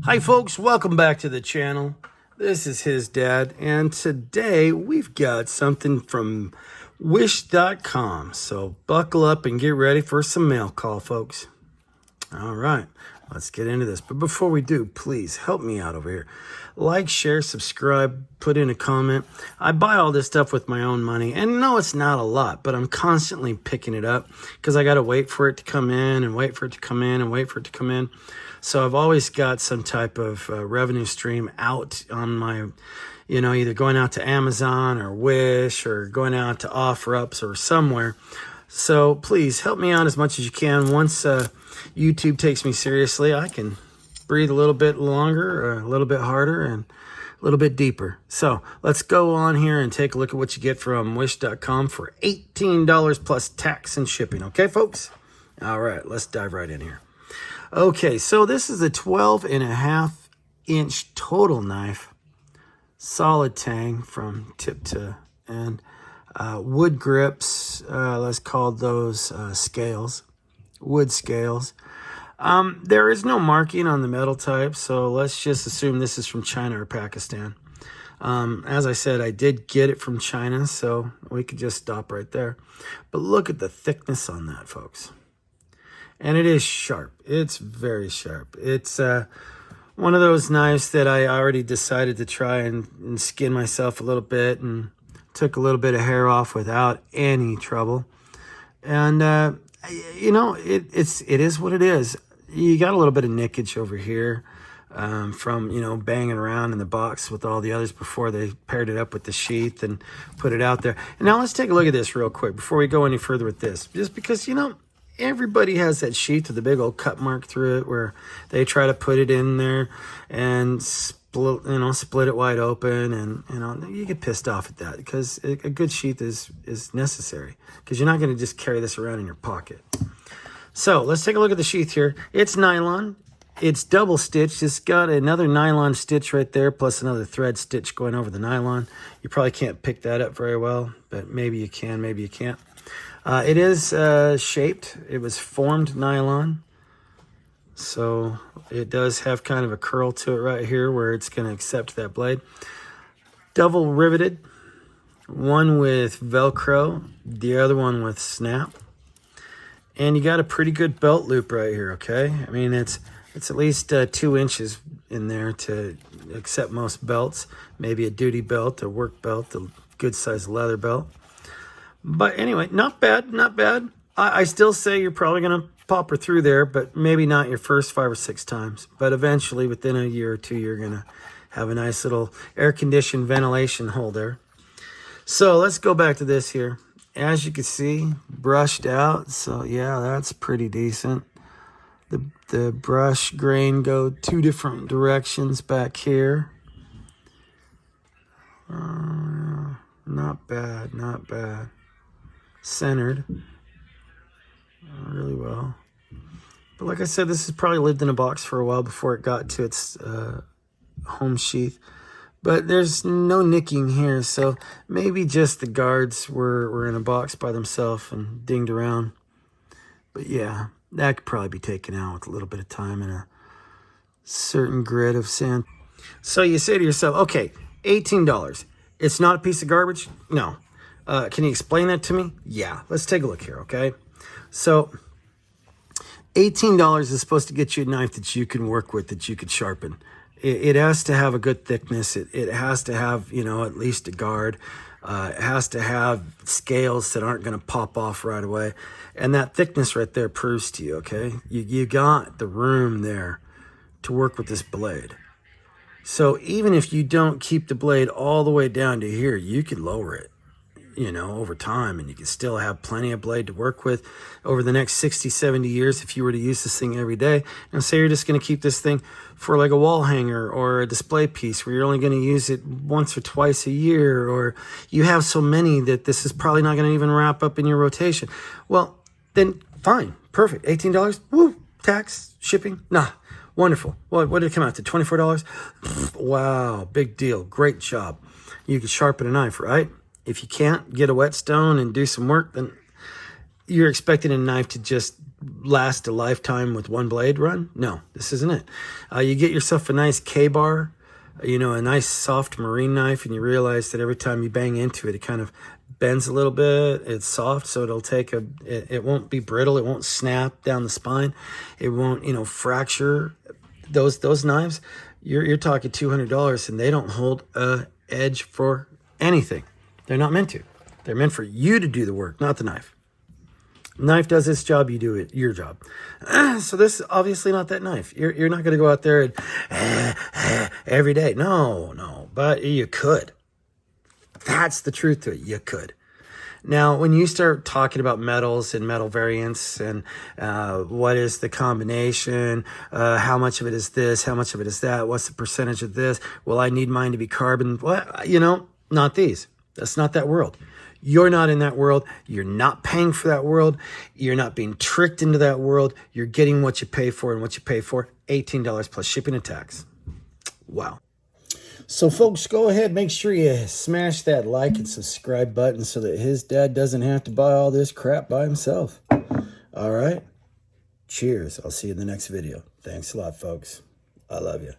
Hi folks, welcome back to the channel. This is HisDad, and today we've got something from Wish.com. So buckle up and get ready for some mail call, folks. All right, let's get into this. But before we do, please help me out over here. Like, share, subscribe, put in a comment. I buy all this stuff with my own money, and no, it's not a lot, but I'm constantly picking it up because I got to wait for it to come in and wait for it to come in and wait for it to come in. So I've always got some type of revenue stream out on my, either going out to Amazon or Wish or going out to OfferUps or somewhere. So please help me out as much as you can. Once YouTube takes me seriously, I can breathe a little bit longer, or a little bit harder, and a little bit deeper. So let's go on here and take a look at what you get from Wish.com for $18 plus tax and shipping. Okay, folks? All right, let's dive right in here. Okay, so this is a 12.5-inch total knife, solid tang from tip to end, wood grips, let's call those scales, wood scales. There is no marking on the metal type, so let's just assume this is from China or Pakistan. As I said, I did get it from China, so we could just stop right there. But look at the thickness on that, folks. And it is sharp. It's very sharp. It's one of those knives that I already decided to try and skin myself a little bit and took a little bit of hair off without any trouble. And, it is what it is. You got a little bit of nickage over here from, banging around in the box with all the others before they paired it up with the sheath and put it out there. And now let's take a look at this real quick before we go any further with this. Just because, everybody has that sheath with a big old cut mark through it where they try to put it in there and split it wide open, and you get pissed off at that because a good sheath is necessary because you're not going to just carry this around in your pocket. So let's take a look at the sheath here. It's nylon. It's double stitched. It's got another nylon stitch right there plus another thread stitch going over the nylon. You probably can't pick that up very well, but maybe you can, maybe you can't. It is shaped. It was formed nylon. So it does have kind of a curl to it right here where it's going to accept that blade. Double riveted. One with Velcro. The other one with snap. And you got a pretty good belt loop right here, okay? I mean, it's at least 2 inches in there to accept most belts. Maybe a duty belt, a work belt, a good size leather belt. But anyway, not bad, not bad. I still say you're probably going to pop her through there, but maybe not your first 5 or 6 times. But eventually, within a year or two, you're going to have a nice little air-conditioned ventilation hole there. So let's go back to this here. As you can see, brushed out. So yeah, that's pretty decent. The brush grain go 2 different directions back here. Not bad, not bad. Centered really well. But like I said, this has probably lived in a box for a while before it got to its home sheath. But there's no nicking here, so maybe just the guards were in a box by themselves and dinged around. But yeah, that could probably be taken out with a little bit of time and a certain grit of sand. So you say to yourself, okay, $18. It's not a piece of garbage? No. Can you explain that to me? Yeah, let's take a look here, okay? So $18 is supposed to get you a knife that you can work with, that you can sharpen. It has to have a good thickness. It has to have, at least a guard. It has to have scales that aren't going to pop off right away. And that thickness right there proves to you, okay? You got the room there to work with this blade. So even if you don't keep the blade all the way down to here, you can lower it, over time, and you can still have plenty of blade to work with over the next 60, 70 years if you were to use this thing every day. And say you're just going to keep this thing for like a wall hanger or a display piece where you're only going to use it once or twice a year, or you have so many that this is probably not going to even wrap up in your rotation. Well, then fine, perfect. $18, woo, tax, shipping, nah. Wonderful. What did it come out to? $24? Wow, big deal. Great job. You can sharpen a knife, right? If you can't get a whetstone and do some work, then you're expecting a knife to just last a lifetime with one blade run? No, this isn't it. You get yourself a nice K-bar, you know, a nice soft marine knife, and you realize that every time you bang into it, it kind of bends a little bit. It's soft, so it'll take it won't be brittle. It won't snap down the spine. It won't, you know, fracture. Those knives, you're talking $200, and they don't hold a edge for anything. They're not meant to. They're meant for you to do the work, not the knife. Knife does its job, you do it, your job. So this is obviously not that knife. You're not going to go out there and every day. No, but you could. That's the truth to it. You could. Now, when you start talking about metals and metal variants and what is the combination, how much of it is this, how much of it is that, what's the percentage of this? Well, I need mine to be carbon. What? You know, not these. That's not that world. You're not in that world. You're not paying for that world. You're not being tricked into that world. You're getting what you pay for, and what you pay for, $18 plus shipping and tax. Wow. So folks, go ahead, make sure you smash that like and subscribe button so that his dad doesn't have to buy all this crap by himself. All right. Cheers. I'll see you in the next video. Thanks a lot, folks. I love you.